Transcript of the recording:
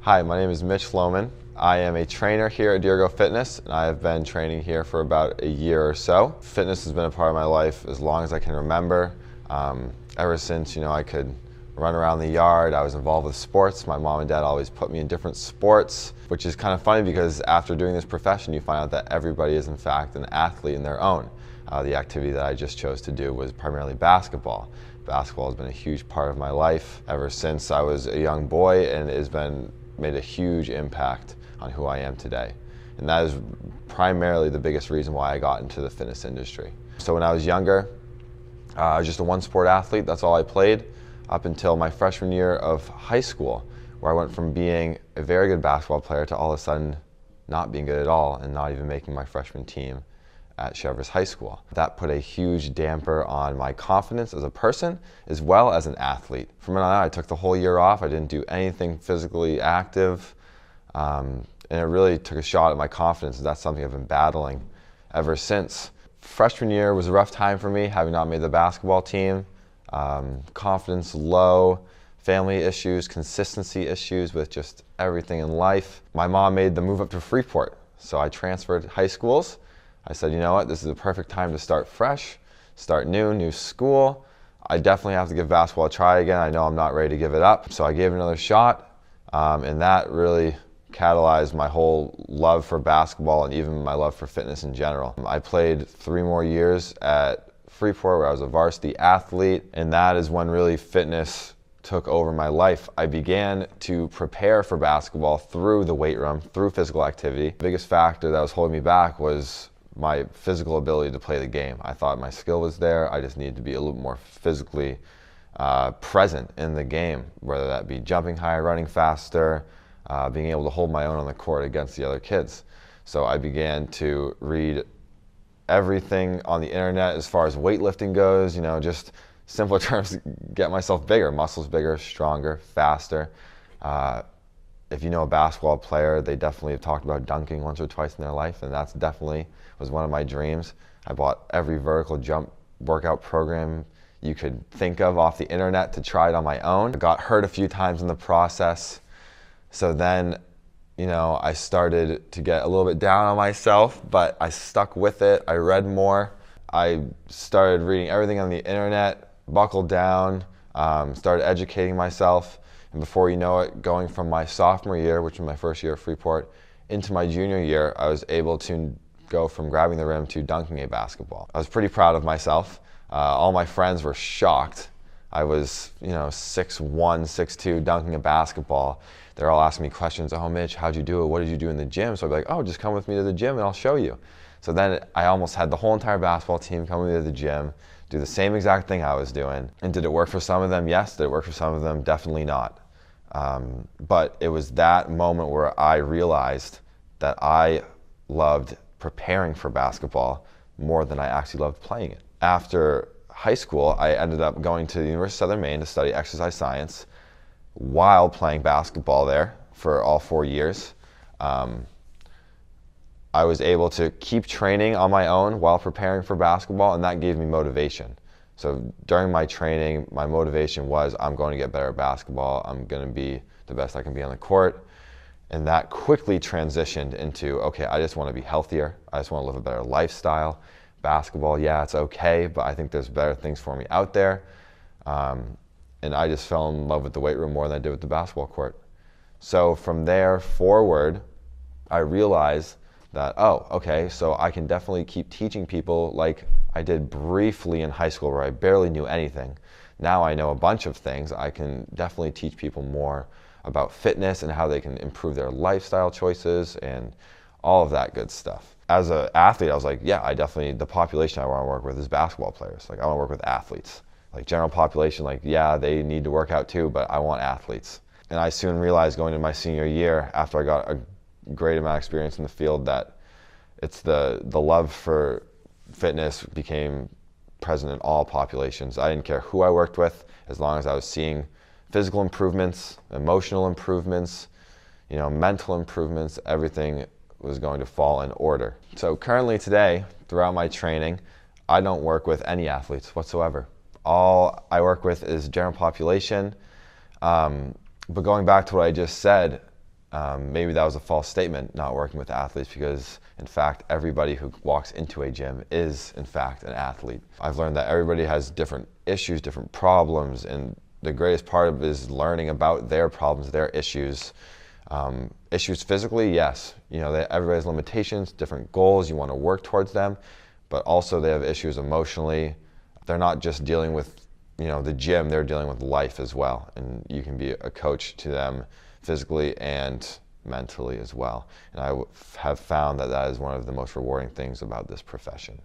Hi, my name is Mitch. I am a trainer here at Dirigo Fitness, and I have been training here for about a year or so. Fitness has been a part of my life as long as I can remember. Ever since I could run around the yard, I was involved with sports. My mom and dad always put me in different sports, which is kind of funny because after doing this profession, you find out that everybody is in fact an athlete in their own. The activity that I just chose to do was primarily basketball. Basketball has been a huge part of my life ever since I was a young boy, and it has made a huge impact on who I am today. And that is primarily the biggest reason why I got into the fitness industry. So when I was younger, I was just a one-sport athlete. That's all I played up until my freshman year of high school, where I went from being a very good basketball player to all of a sudden not being good at all and not even making my freshman team at Chevres High School. That put a huge damper on my confidence as a person as well as an athlete. From then on, I took the whole year off. I didn't do anything physically active, and it really took a shot at my confidence, and that's something I've been battling ever since. Freshman year was a rough time for me, having not made the basketball team. Confidence low, family issues, consistency issues with just everything in life. My mom made the move up to Freeport, so I transferred high schools. I said, you know what, this is a perfect time to start fresh, start new school. I definitely have to give basketball a try again. I know I'm not ready to give it up. So I gave it another shot, and that really catalyzed my whole love for basketball and even my love for fitness in general. I played 3 more years at Freeport where I was a varsity athlete, and that is when really fitness took over my life. I began to prepare for basketball through the weight room, through physical activity. The biggest factor that was holding me back was my physical ability to play the game. I thought my skill was there. I just needed to be a little more physically present in the game, whether that be jumping higher, running faster, being able to hold my own on the court against the other kids. So I began to read everything on the internet as far as weightlifting goes, just simpler terms, get myself bigger, muscles bigger, stronger, faster. If you know a basketball player, they definitely have talked about dunking once or twice in their life, and that's definitely was one of my dreams. I bought every vertical jump workout program you could think of off the internet to try it on my own. I got hurt a few times in the process, so then I started to get a little bit down on myself, but I stuck with it. I read more. I started reading everything on the internet, buckled down, started educating myself. And before you know it, going from my sophomore year, which was my first year at Freeport, into my junior year, I was able to go from grabbing the rim to dunking a basketball. I was pretty proud of myself. All my friends were shocked. I was, 6'1", 6'2", dunking a basketball. They're all asking me questions. Oh, Mitch, how'd you do it? What did you do in the gym? So I'd be like, oh, just come with me to the gym and I'll show you. So then I almost had the whole entire basketball team come with me to the gym, do the same exact thing I was doing. And did it work for some of them? Yes. Did it work for some of them? Definitely not. But it was that moment where I realized that I loved preparing for basketball more than I actually loved playing it. After high school, I ended up going to the University of Southern Maine to study exercise science while playing basketball there for all 4 years. I was able to keep training on my own while preparing for basketball, and that gave me motivation. So during my training, my motivation was I'm going to get better at basketball. I'm going to be the best I can be on the court. And that quickly transitioned into, okay, I just want to be healthier. I just want to live a better lifestyle. Basketball, yeah, it's okay, but I think there's better things for me out there. And I just fell in love with the weight room more than I did with the basketball court. So from there forward, I realized that, oh, okay, so I can definitely keep teaching people like I did briefly in high school where I barely knew anything. Now I know a bunch of things. I can definitely teach people more about fitness and how they can improve their lifestyle choices and all of that good stuff. As an athlete, I was like, yeah, the population I want to work with is basketball players. Like, I want to work with athletes. Like, general population, like, yeah, they need to work out too, but I want athletes. And I soon realized going into my senior year, after I got a great amount of experience in the field, that it's the love for fitness became present in all populations. I didn't care who I worked with, as long as I was seeing physical improvements, emotional improvements, mental improvements, everything was going to fall in order. So currently today, throughout my training, I don't work with any athletes whatsoever. All I work with is general population. But going back to what I just said, maybe that was a false statement, not working with athletes, because in fact everybody who walks into a gym is in fact an athlete. I've learned that everybody has different issues, different problems, and the greatest part of it is learning about their problems, their issues. Issues physically, yes, everybody has limitations, different goals, you want to work towards them, but also they have issues emotionally. They're not just dealing with the gym, they're dealing with life as well, and you can be a coach to them physically and mentally as well. And I have found that that is one of the most rewarding things about this profession.